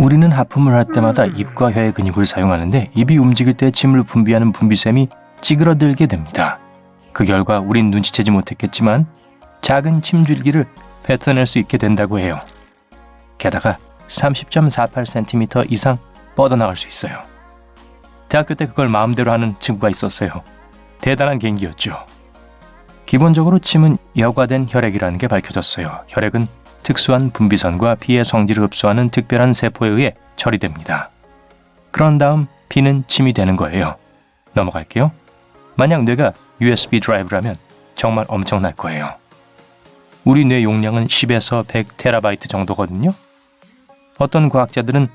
우리는 하품을 할 때마다 입과 혀의 근육을 사용하는데 입이 움직일 때 침을 분비하는 분비샘이 찌그러들게 됩니다. 그 결과 우린 눈치채지 못했겠지만 작은 침줄기를 뱉어낼 수 있게 된다고 해요. 게다가 30.48cm 이상 뻗어나갈 수 있어요. 대학교 때 그걸 마음대로 하는 친구가 있었어요. 대단한 개인기였죠. 기본적으로 침은 여과된 혈액이라는 게 밝혀졌어요. 혈액은 특수한 분비선과 피의 성질을 흡수하는 특별한 세포에 의해 처리됩니다. 그런 다음 피는 침이 되는 거예요. 넘어갈게요. 만약 뇌가 USB 드라이브라면 정말 엄청날 거예요. 우리 뇌 용량은 10에서 100TB 정도거든요. 어떤 과학자들은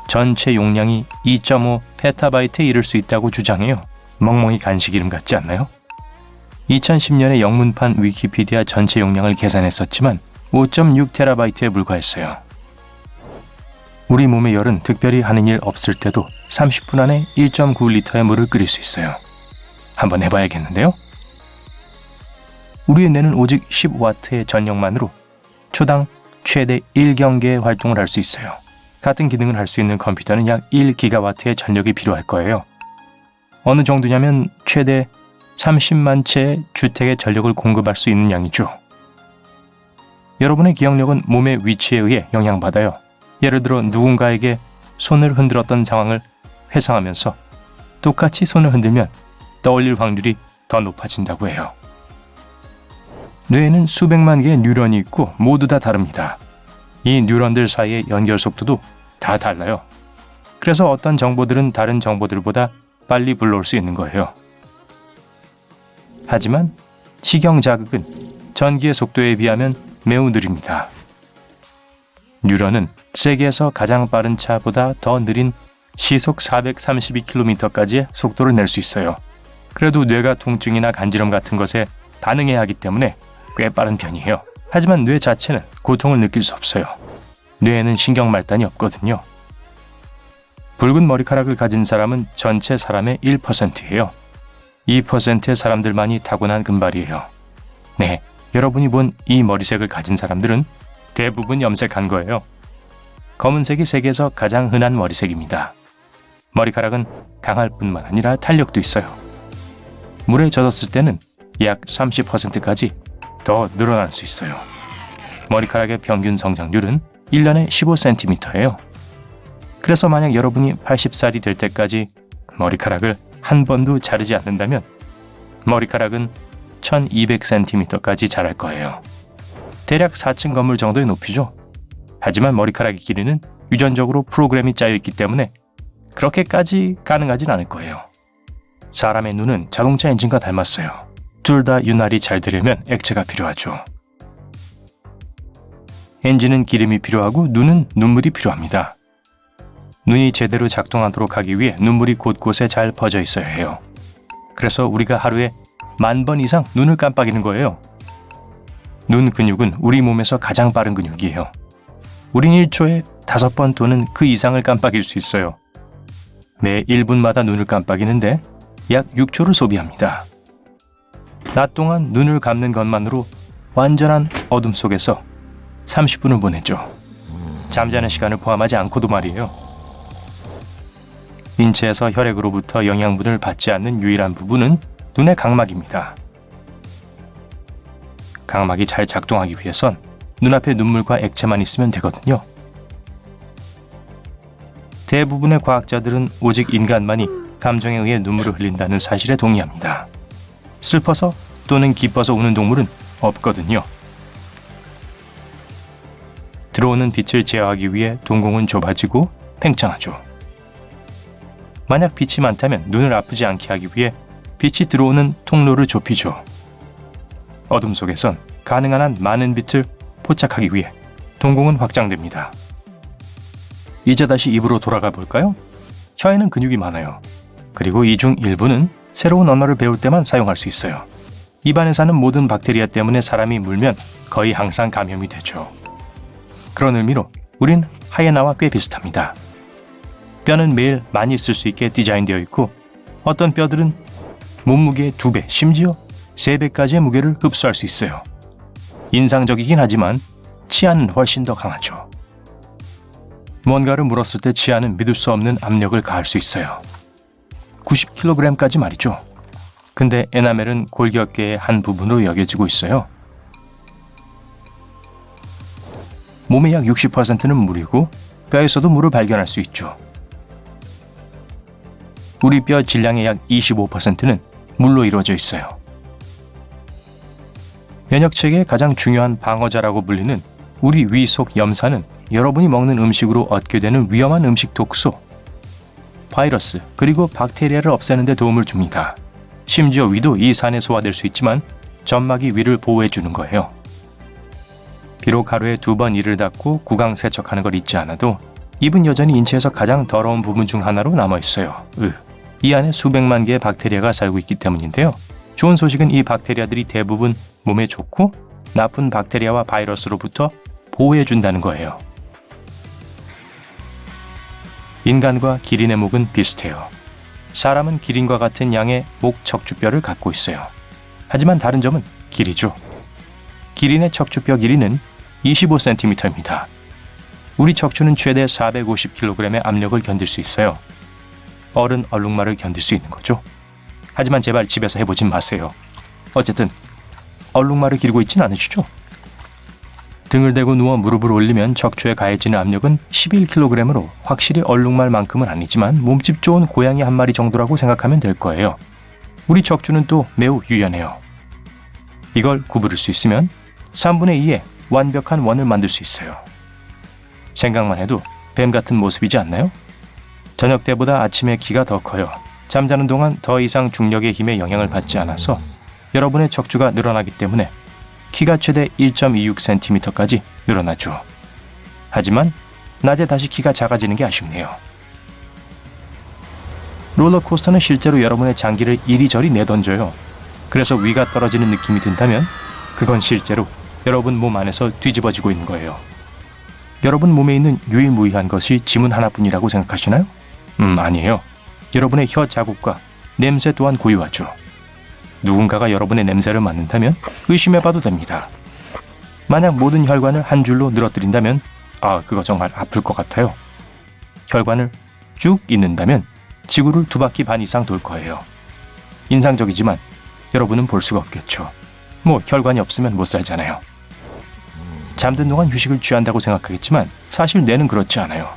전체 용량이 2.5PB에 이를 수 있다고 주장해요. 멍멍이 간식 이름 같지 않나요? 2010년에 영문판 위키피디아 전체 용량을 계산했었지만 5.6TB에 불과했어요. 우리 몸의 열은 특별히 하는 일 없을 때도 30분 안에 1.9L의 물을 끓일 수 있어요. 한번 해봐야겠는데요? 우리의 뇌는 오직 10W의 전력만으로 초당 최대 1경계의 활동을 할 수 있어요. 같은 기능을 할 수 있는 컴퓨터는 약 1GW의 전력이 필요할 거예요. 어느 정도냐면 최대 30만 채의 주택의 전력을 공급할 수 있는 양이죠. 여러분의 기억력은 몸의 위치에 의해 영향받아요. 예를 들어 누군가에게 손을 흔들었던 상황을 회상하면서 똑같이 손을 흔들면 떠올릴 확률이 더 높아진다고 해요. 뇌에는 수백만 개의 뉴런이 있고 모두 다 다릅니다. 이 뉴런들 사이의 연결 속도도 다 달라요. 그래서 어떤 정보들은 다른 정보들보다 빨리 불러올 수 있는 거예요. 하지만 시경 자극은 전기의 속도에 비하면 매우 느립니다. 뉴런은 세계에서 가장 빠른 차보다 더 느린 시속 432km까지의 속도를 낼 수 있어요. 그래도 뇌가 통증이나 간지럼 같은 것에 반응해야 하기 때문에 꽤 빠른 편이에요. 하지만 뇌 자체는 고통을 느낄 수 없어요. 뇌에는 신경말단이 없거든요. 붉은 머리카락을 가진 사람은 전체 사람의 1%예요. 2%의 사람들만이 타고난 금발이에요. 네, 여러분이 본 이 머리색을 가진 사람들은 대부분 염색한 거예요. 검은색이 세계에서 가장 흔한 머리색입니다. 머리카락은 강할 뿐만 아니라 탄력도 있어요. 물에 젖었을 때는 약 30%까지 더 늘어날 수 있어요. 머리카락의 평균 성장률은 1년에 15cm예요. 그래서 만약 여러분이 80살이 될 때까지 머리카락을 한 번도 자르지 않는다면 머리카락은 1200cm까지 자랄 거예요. 대략 4층 건물 정도의 높이죠. 하지만 머리카락의 길이는 유전적으로 프로그램이 짜여 있기 때문에 그렇게까지 가능하진 않을 거예요. 사람의 눈은 자동차 엔진과 닮았어요. 둘 다 윤활이 잘 되려면 액체가 필요하죠. 엔진은 기름이 필요하고 눈은 눈물이 필요합니다. 눈이 제대로 작동하도록 하기 위해 눈물이 곳곳에 잘 퍼져 있어야 해요. 그래서 우리가 하루에 10,000번 이상 눈을 깜빡이는 거예요. 눈 근육은 우리 몸에서 가장 빠른 근육이에요. 우린 1초에 5번 또는 그 이상을 깜빡일 수 있어요. 매 1분마다 눈을 깜빡이는데 약 6초를 소비합니다. 낮 동안 눈을 감는 것만으로 완전한 어둠 속에서 30분을 보내죠. 잠자는 시간을 포함하지 않고도 말이에요. 인체에서 혈액으로부터 영양분을 받지 않는 유일한 부분은 눈의 각막입니다. 각막이 잘 작동하기 위해선 눈앞에 눈물과 액체만 있으면 되거든요. 대부분의 과학자들은 오직 인간만이 감정에 의해 눈물을 흘린다는 사실에 동의합니다. 슬퍼서 또는 기뻐서 우는 동물은 없거든요. 들어오는 빛을 제어하기 위해 동공은 좁아지고 팽창하죠. 만약 빛이 많다면 눈을 아프지 않게 하기 위해 빛이 들어오는 통로를 좁히죠. 어둠 속에선 가능한 한 많은 빛을 포착하기 위해 동공은 확장됩니다. 이제 다시 입으로 돌아가 볼까요? 혀에는 근육이 많아요. 그리고 이 중 일부는 새로운 언어를 배울 때만 사용할 수 있어요. 입안에 사는 모든 박테리아 때문에 사람이 물면 거의 항상 감염이 되죠. 그런 의미로 우린 하이에나와 꽤 비슷합니다. 뼈는 매일 많이 쓸 수 있게 디자인되어 있고 어떤 뼈들은 몸무게의 2배, 심지어 3배까지의 무게를 흡수할 수 있어요. 인상적이긴 하지만 치아는 훨씬 더 강하죠. 뭔가를 물었을 때 치아는 믿을 수 없는 압력을 가할 수 있어요. 90kg까지 말이죠. 근데 에나멜은 골격계의 한 부분으로 여겨지고 있어요. 몸의 약 60%는 물이고 뼈에서도 물을 발견할 수 있죠. 우리 뼈 질량의 약 25%는 물로 이루어져 있어요. 면역체계의 가장 중요한 방어자라고 불리는 우리 위 속 염산은 여러분이 먹는 음식으로 얻게 되는 위험한 음식 독소, 바이러스, 그리고 박테리아를 없애는 데 도움을 줍니다. 심지어 위도 이 산에 소화될 수 있지만 점막이 위를 보호해 주는 거예요. 비록 하루에 2번 이를 닦고 구강 세척하는 걸 잊지 않아도 입은 여전히 인체에서 가장 더러운 부분 중 하나로 남아있어요. 이 안에 수백만 개의 박테리아가 살고 있기 때문인데요. 좋은 소식은 이 박테리아들이 대부분 몸에 좋고 나쁜 박테리아와 바이러스로부터 보호해준다는 거예요. 인간과 기린의 목은 비슷해요. 사람은 기린과 같은 양의 목 척추뼈를 갖고 있어요. 하지만 다른 점은 길이죠. 기린의 척추뼈 길이는 25cm입니다. 우리 척추는 최대 450kg의 압력을 견딜 수 있어요. 어른 얼룩말을 견딜 수 있는 거죠. 하지만 제발 집에서 해보진 마세요. 어쨌든 얼룩말을 기르고 있진 않으시죠? 등을 대고 누워 무릎을 올리면 척추에 가해지는 압력은 11kg으로 확실히 얼룩말만큼은 아니지만 몸집 좋은 고양이 한 마리 정도라고 생각하면 될 거예요. 우리 척추는 또 매우 유연해요. 이걸 구부릴 수 있으면 3분의 2의 완벽한 원을 만들 수 있어요. 생각만 해도 뱀 같은 모습이지 않나요? 저녁 때보다 아침에 키가 더 커요. 잠자는 동안 더 이상 중력의 힘에 영향을 받지 않아서 여러분의 척추가 늘어나기 때문에 키가 최대 1.26cm까지 늘어나죠. 하지만 낮에 다시 키가 작아지는 게 아쉽네요. 롤러코스터는 실제로 여러분의 장기를 이리저리 내던져요. 그래서 위가 떨어지는 느낌이 든다면 그건 실제로 여러분 몸 안에서 뒤집어지고 있는 거예요. 여러분 몸에 있는 유일무이한 것이 지문 하나뿐이라고 생각하시나요? 아니에요. 여러분의 혀 자국과 냄새 또한 고유하죠. 누군가가 여러분의 냄새를 맡는다면 의심해봐도 됩니다. 만약 모든 혈관을 한 줄로 늘어뜨린다면 그거 정말 아플 것 같아요. 혈관을 쭉 잇는다면 지구를 2바퀴 반 이상 돌 거예요. 인상적이지만 여러분은 볼 수가 없겠죠. 혈관이 없으면 못 살잖아요. 잠든 동안 휴식을 취한다고 생각하겠지만 사실 뇌는 그렇지 않아요.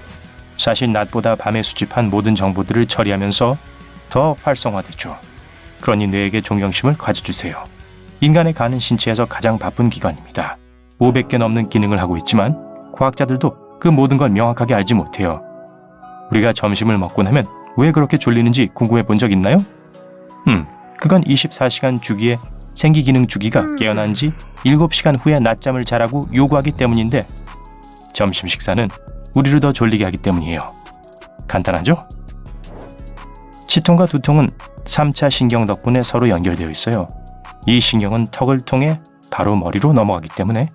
사실 낮보다 밤에 수집한 모든 정보들을 처리하면서 더 활성화되죠. 그러니 뇌에게 존경심을 가져주세요. 인간의 간은 신체에서 가장 바쁜 기관입니다. 500개 넘는 기능을 하고 있지만 과학자들도 그 모든 걸 명확하게 알지 못해요. 우리가 점심을 먹고 나면 왜 그렇게 졸리는지 궁금해 본 적 있나요? 그건 24시간 주기의 생기기능 주기가 깨어난 지 7시간 후에 낮잠을 자라고 요구하기 때문인데 점심 식사는 우리를 더 졸리게 하기 때문이에요. 간단하죠? 치통과 두통은 3차 신경 덕분에 서로 연결되어 있어요. 이 신경은 턱을 통해 바로 머리로 넘어가기 때문에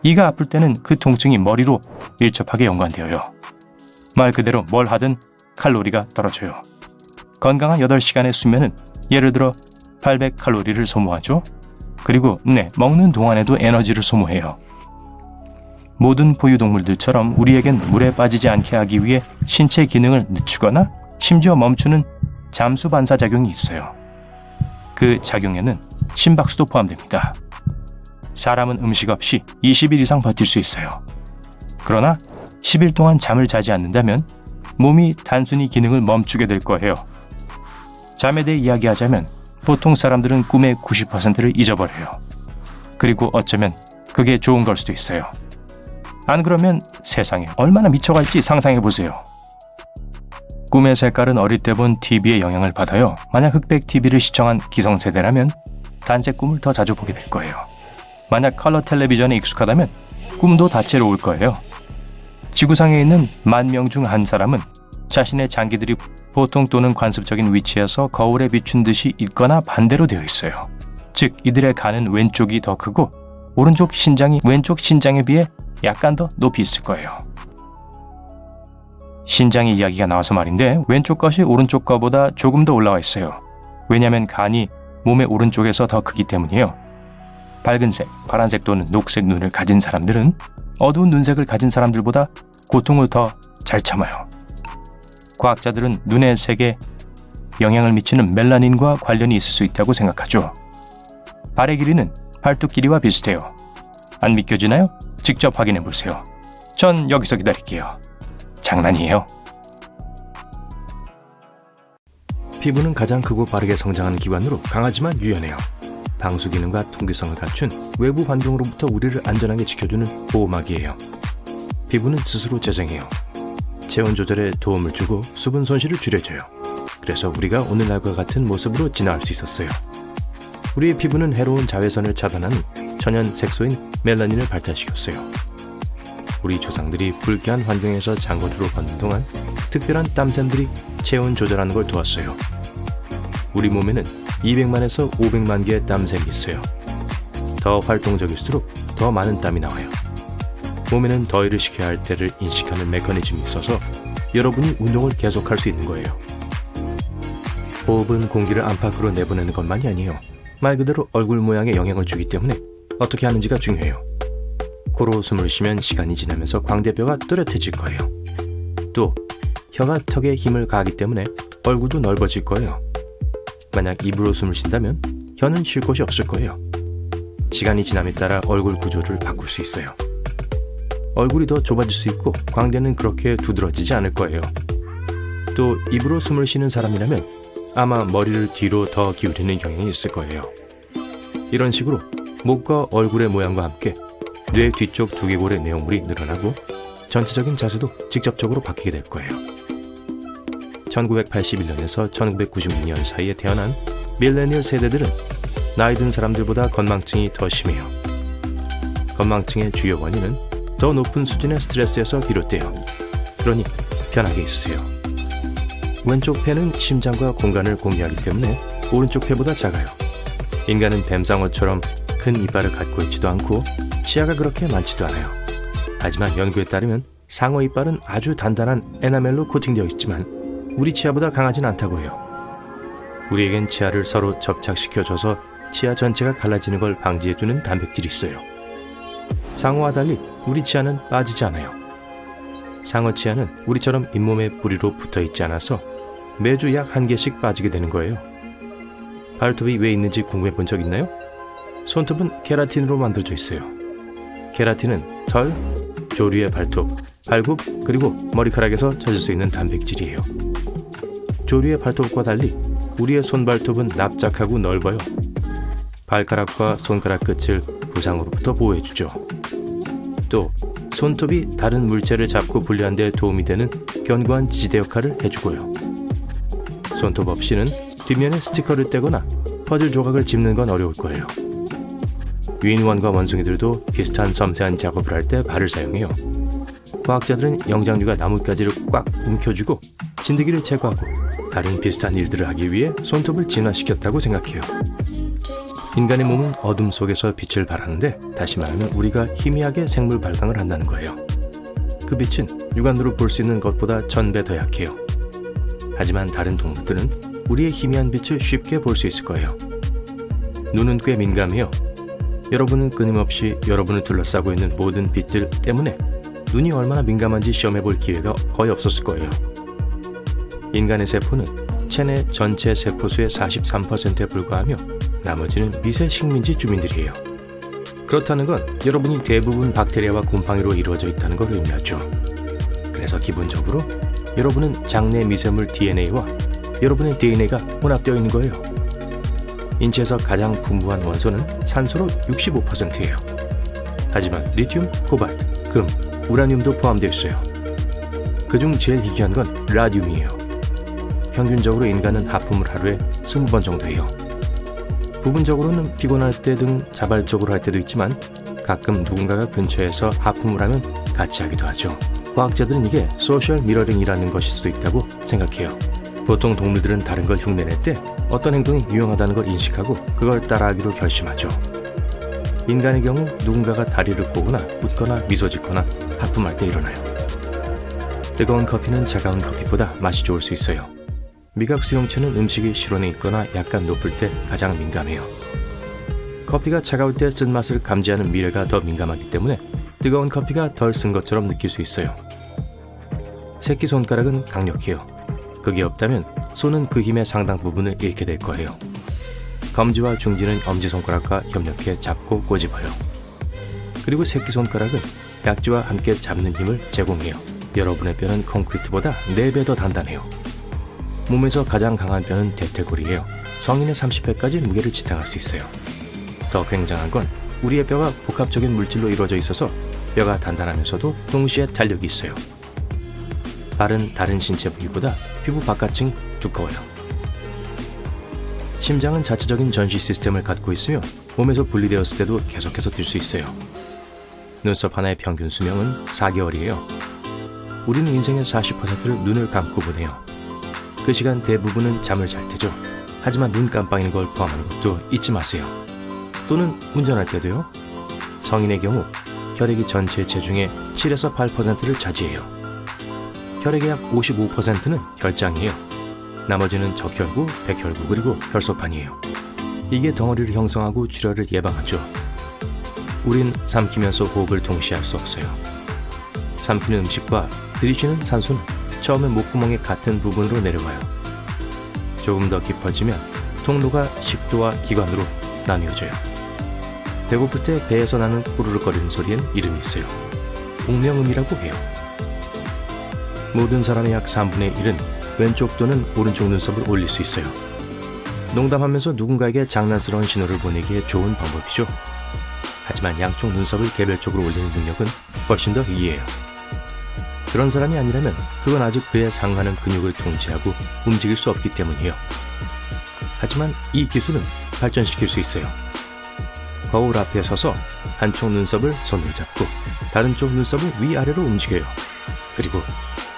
이가 아플 때는 그 통증이 머리로 밀접하게 연관되어요. 말 그대로 뭘 하든 칼로리가 떨어져요. 건강한 8시간의 수면은 예를 들어 800칼로리를 소모하죠. 그리고 먹는 동안에도 에너지를 소모해요. 모든 포유동물들처럼 우리에겐 물에 빠지지 않게 하기 위해 신체 기능을 늦추거나 심지어 멈추는 잠수 반사작용이 있어요. 그 작용에는 심박수도 포함됩니다. 사람은 음식 없이 20일 이상 버틸 수 있어요. 그러나 10일 동안 잠을 자지 않는다면 몸이 단순히 기능을 멈추게 될 거예요. 잠에 대해 이야기하자면 보통 사람들은 꿈의 90%를 잊어버려요. 그리고 어쩌면 그게 좋은 걸 수도 있어요. 안 그러면 세상에 얼마나 미쳐갈지 상상해보세요. 꿈의 색깔은 어릴 때 본 TV의 영향을 받아요. 만약 흑백 TV를 시청한 기성세대라면 단색 꿈을 더 자주 보게 될 거예요. 만약 컬러 텔레비전에 익숙하다면 꿈도 다채로 올 거예요. 지구상에 있는 10,000명 중 한 사람은 자신의 장기들이 보통 또는 관습적인 위치에서 거울에 비춘 듯이 있거나 반대로 되어 있어요. 즉 이들의 간은 왼쪽이 더 크고 오른쪽 신장이 왼쪽 신장에 비해 약간 더 높이 있을 거예요. 신장의 이야기가 나와서 말인데 왼쪽 것이 오른쪽 것보다 조금 더 올라와 있어요. 왜냐하면 간이 몸의 오른쪽에서 더 크기 때문이에요. 밝은색, 파란색 또는 녹색 눈을 가진 사람들은 어두운 눈색을 가진 사람들보다 고통을 더 잘 참아요. 과학자들은 눈의 색에 영향을 미치는 멜라닌과 관련이 있을 수 있다고 생각하죠. 발의 길이는 발톱 길이와 비슷해요. 안 믿겨지나요? 직접 확인해 보세요. 전 여기서 기다릴게요. 장난이에요. 피부는 가장 크고 빠르게 성장하는 기관으로 강하지만 유연해요. 방수 기능과 통기성을 갖춘 외부 환경으로부터 우리를 안전하게 지켜주는 보호막이에요. 피부는 스스로 재생해요. 체온 조절에 도움을 주고 수분 손실을 줄여줘요. 그래서 우리가 오늘날과 같은 모습으로 진화할 수 있었어요. 우리의 피부는 해로운 자외선을 차단하는 천연 색소인 멜라닌을 발달시켰어요. 우리 조상들이 불쾌한 환경에서 장거리로 걷는 동안 특별한 땀샘들이 체온 조절하는 걸 도왔어요. 우리 몸에는 200만에서 500만 개의 땀샘이 있어요. 더 활동적일수록 더 많은 땀이 나와요. 몸에는 더위를 식혀야 할 때를 인식하는 메커니즘이 있어서 여러분이 운동을 계속할 수 있는 거예요. 호흡은 공기를 안팎으로 내보내는 것만이 아니에요. 말 그대로 얼굴 모양에 영향을 주기 때문에 어떻게 하는지가 중요해요. 코로 숨을 쉬면 시간이 지나면서 광대뼈가 또렷해질 거예요. 또 혀가 턱에 힘을 가하기 때문에 얼굴도 넓어질 거예요. 만약 입으로 숨을 쉰다면 혀는 쉴 곳이 없을 거예요. 시간이 지남에 따라 얼굴 구조를 바꿀 수 있어요. 얼굴이 더 좁아질 수 있고 광대는 그렇게 두드러지지 않을 거예요. 또 입으로 숨을 쉬는 사람이라면 아마 머리를 뒤로 더 기울이는 경향이 있을 거예요. 이런 식으로 목과 얼굴의 모양과 함께 뇌 뒤쪽 두개골의 내용물이 늘어나고 전체적인 자세도 직접적으로 바뀌게 될 거예요. 1981년에서 1992년 사이에 태어난 밀레니얼 세대들은 나이 든 사람들보다 건망증이 더 심해요. 건망증의 주요 원인은 더 높은 수준의 스트레스에서 비롯돼요. 그러니 편하게 있으세요. 왼쪽 폐는 심장과 공간을 공유하기 때문에 오른쪽 폐보다 작아요. 인간은 뱀상어처럼 큰 이빨을 갖고 있지도 않고 치아가 그렇게 많지도 않아요. 하지만 연구에 따르면 상어 이빨은 아주 단단한 에나멜로 코팅되어 있지만 우리 치아보다 강하진 않다고 해요. 우리에겐 치아를 서로 접착시켜줘서 치아 전체가 갈라지는 걸 방지해주는 단백질이 있어요. 상어와 달리 우리 치아는 빠지지 않아요. 상어 치아는 우리처럼 잇몸에 뿌리로 붙어있지 않아서 매주 약 1개씩 빠지게 되는 거예요. 발톱이 왜 있는지 궁금해 본 적 있나요? 손톱은 케라틴으로 만들어져 있어요. 케라틴은 털, 조류의 발톱, 발굽, 그리고 머리카락에서 찾을 수 있는 단백질이에요. 조류의 발톱과 달리 우리의 손발톱은 납작하고 넓어요. 발가락과 손가락 끝을 부상으로부터 보호해주죠. 또 손톱이 다른 물체를 잡고 분리하는 데 도움이 되는 견고한 지대 역할을 해주고요. 손톱 없이는 뒷면에 스티커를 떼거나 퍼즐 조각을 집는 건 어려울 거예요. 유인원과 원숭이들도 비슷한 섬세한 작업을 할 때 발을 사용해요. 과학자들은 영장류가 나뭇가지를 꽉 움켜쥐고 진드기를 제거하고 다른 비슷한 일들을 하기 위해 손톱을 진화시켰다고 생각해요. 인간의 몸은 어둠 속에서 빛을 발하는데 다시 말하면 우리가 희미하게 생물 발광을 한다는 거예요. 그 빛은 육안으로 볼 수 있는 것보다 1000배 더 약해요. 하지만 다른 동물들은 우리의 희미한 빛을 쉽게 볼 수 있을 거예요. 눈은 꽤 민감해요. 여러분은 끊임없이 여러분을 둘러싸고 있는 모든 빛들 때문에 눈이 얼마나 민감한지 시험해 볼 기회가 거의 없었을 거예요. 인간의 세포는 체내 전체 세포수의 43%에 불과하며 나머지는 미세 식민지 주민들이에요. 그렇다는 건 여러분이 대부분 박테리아와 곰팡이로 이루어져 있다는 걸 의미하죠. 그래서 기본적으로 여러분은 장내 미세물 DNA와 여러분의 DNA가 혼합되어 있는 거예요. 인체에서 가장 풍부한 원소는 산소로 65%예요. 하지만 리튬, 코발트, 금, 우라늄도 포함되어 있어요. 그중 제일 희귀한 건 라듐이에요. 평균적으로 인간은 하품을 하루에 20번 정도 해요. 부분적으로는 피곤할 때 등 자발적으로 할 때도 있지만 가끔 누군가가 근처에서 하품을 하면 같이 하기도 하죠. 과학자들은 이게 소셜 미러링이라는 것일 수도 있다고 생각해요. 보통 동물들은 다른 걸 흉내낼 때 어떤 행동이 유용하다는 걸 인식하고 그걸 따라하기로 결심하죠. 인간의 경우 누군가가 다리를 꼬거나 웃거나 미소 짓거나 하품할 때 일어나요. 뜨거운 커피는 차가운 커피보다 맛이 좋을 수 있어요. 미각 수용체는 음식이 실온에 있거나 약간 높을 때 가장 민감해요. 커피가 차가울 때 쓴맛을 감지하는 미뢰가 더 민감하기 때문에 뜨거운 커피가 덜 쓴 것처럼 느낄 수 있어요. 새끼손가락은 강력해요. 그게 없다면 손은 그 힘의 상당 부분을 잃게 될 거예요. 검지와 중지는 엄지손가락과 협력해 잡고 꼬집어요. 그리고 새끼손가락은 약지와 함께 잡는 힘을 제공해요. 여러분의 뼈는 콘크리트보다 4배 더 단단해요. 몸에서 가장 강한 뼈는 대퇴골이에요. 성인의 30회까지 무게를 지탱할 수 있어요. 더 굉장한 건 우리의 뼈가 복합적인 물질로 이루어져 있어서 뼈가 단단하면서도 동시에 탄력이 있어요. 발은 다른 신체 부위보다 피부 바깥층이 두꺼워요. 심장은 자체적인 전시 시스템을 갖고 있으며 몸에서 분리되었을 때도 계속해서 뛸 수 있어요. 눈썹 하나의 평균 수명은 4개월이에요. 우리는 인생의 40%를 눈을 감고 보내요. 그 시간 대부분은 잠을 잘 테죠. 하지만 눈 깜빡이는 걸 포함하는 것도 잊지 마세요. 또는 운전할 때도요. 성인의 경우 혈액이 전체 체중의 7에서 8%를 차지해요. 혈액의 약 55%는 혈장이에요. 나머지는 적혈구, 백혈구, 그리고 혈소판이에요. 이게 덩어리를 형성하고 출혈을 예방하죠. 우린 삼키면서 호흡을 동시에 할 수 없어요. 삼키는 음식과 들이쉬는 산소는 처음에 목구멍의 같은 부분으로 내려와요. 조금 더 깊어지면 통로가 식도와 기관으로 나뉘어져요. 배고플 때 배에서 나는 꾸르륵거리는 소리엔 이름이 있어요. 공명음이라고 해요. 모든 사람의 약 3분의 1은 왼쪽 또는 오른쪽 눈썹을 올릴 수 있어요. 농담하면서 누군가에게 장난스러운 신호를 보내기에 좋은 방법이죠. 하지만 양쪽 눈썹을 개별적으로 올리는 능력은 훨씬 더 이해해요. 그런 사람이 아니라면 그건 아직 그에 상하는 근육을 통제하고 움직일 수 없기 때문이에요. 하지만 이 기술은 발전시킬 수 있어요. 거울 앞에 서서 한쪽 눈썹을 손으로 잡고 다른 쪽 눈썹을 위아래로 움직여요. 그리고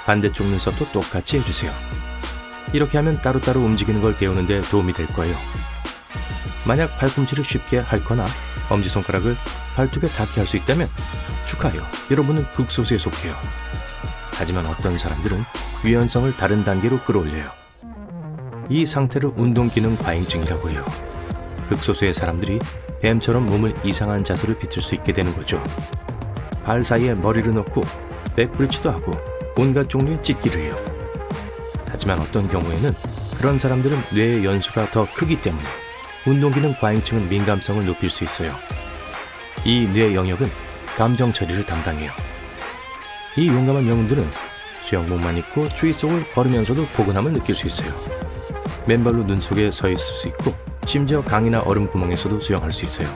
반대쪽 눈썹도 똑같이 해주세요. 이렇게 하면 따로따로 움직이는 걸 배우는 데 도움이 될 거예요. 만약 팔꿈치를 쉽게 핥거나 엄지손가락을 발톱에 닿게 할 수 있다면 축하해요. 여러분은 극소수에 속해요. 하지만 어떤 사람들은 유연성을 다른 단계로 끌어올려요. 이 상태를 운동기능 과잉증이라고 해요. 극소수의 사람들이 뱀처럼 몸을 이상한 자세로 비틀 수 있게 되는 거죠. 발 사이에 머리를 넣고 백브리치도 하고 온갖 종류의 찢기를 해요. 하지만 어떤 경우에는 그런 사람들은 뇌의 연수가 더 크기 때문에 운동기능 과잉증은 민감성을 높일 수 있어요. 이 뇌 영역은 감정 처리를 담당해요. 이 용감한 영웅들은 수영복만 입고 추위 속을 걸으면서도 포근함을 느낄 수 있어요. 맨발로 눈 속에 서 있을 수 있고 심지어 강이나 얼음 구멍에서도 수영할 수 있어요.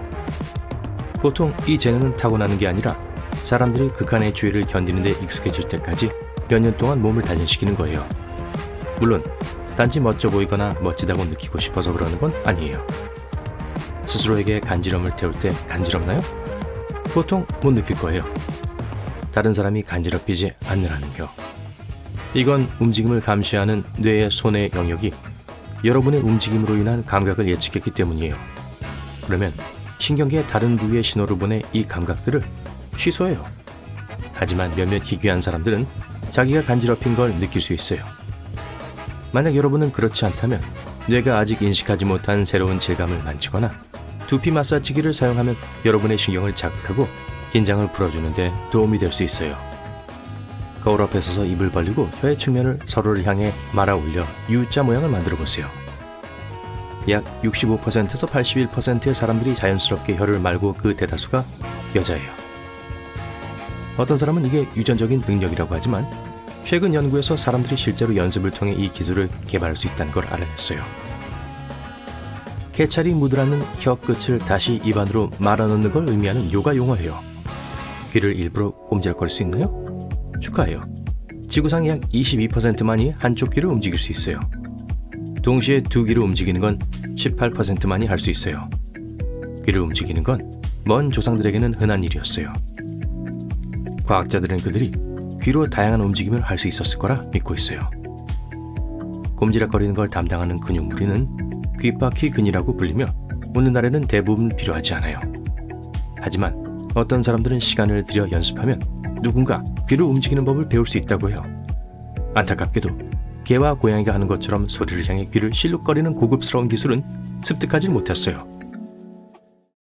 보통 이 재능은 타고나는 게 아니라 사람들이 극한의 추위를 견디는 데 익숙해질 때까지 몇 년 동안 몸을 단련시키는 거예요. 물론 단지 멋져 보이거나 멋지다고 느끼고 싶어서 그러는 건 아니에요. 스스로에게 간지럼을 태울 때 간지럽나요? 보통 못 느낄 거예요. 다른 사람이 간지럽히지 않느라는요. 이건 움직임을 감시하는 뇌의 손의 영역이 여러분의 움직임으로 인한 감각을 예측했기 때문이에요. 그러면 신경계의 다른 부위에 신호를 보내 이 감각들을 취소해요. 하지만 몇몇 희귀한 사람들은 자기가 간지럽힌 걸 느낄 수 있어요. 만약 여러분은 그렇지 않다면 뇌가 아직 인식하지 못한 새로운 질감을 만지거나 두피 마사지기를 사용하면 여러분의 신경을 자극하고 긴장을 풀어주는 데 도움이 될 수 있어요. 거울 앞에 서서 입을 벌리고 혀의 측면을 서로를 향해 말아 올려 U자 모양을 만들어 보세요. 약 65%에서 81%의 사람들이 자연스럽게 혀를 말고 그 대다수가 여자예요. 어떤 사람은 이게 유전적인 능력이라고 하지만 최근 연구에서 사람들이 실제로 연습을 통해 이 기술을 개발할 수 있다는 걸 알아냈어요. 개찰이 묻어나는 혀 끝을 다시 입안으로 말아넣는 걸 의미하는 요가 용어예요. 귀를 일부러 꼼지락거릴 수 있나요? 축하해요. 지구상의 약 22%만이 한쪽 귀를 움직일 수 있어요. 동시에 두 귀를 움직이는 건 18%만이 할 수 있어요. 귀를 움직이는 건 먼 조상들에게는 흔한 일이었어요. 과학자들은 그들이 귀로 다양한 움직임을 할 수 있었을 거라 믿고 있어요. 꼼지락거리는 걸 담당하는 근육무리는 귓바퀴 근이라고 불리며 오늘날에는 대부분 필요하지 않아요. 하지만 어떤 사람들은 시간을 들여 연습하면 누군가 귀를 움직이는 법을 배울 수 있다고 해요. 안타깝게도 개와 고양이가 하는 것처럼 소리를 향해 귀를 실룩거리는 고급스러운 기술은 습득하지 못했어요.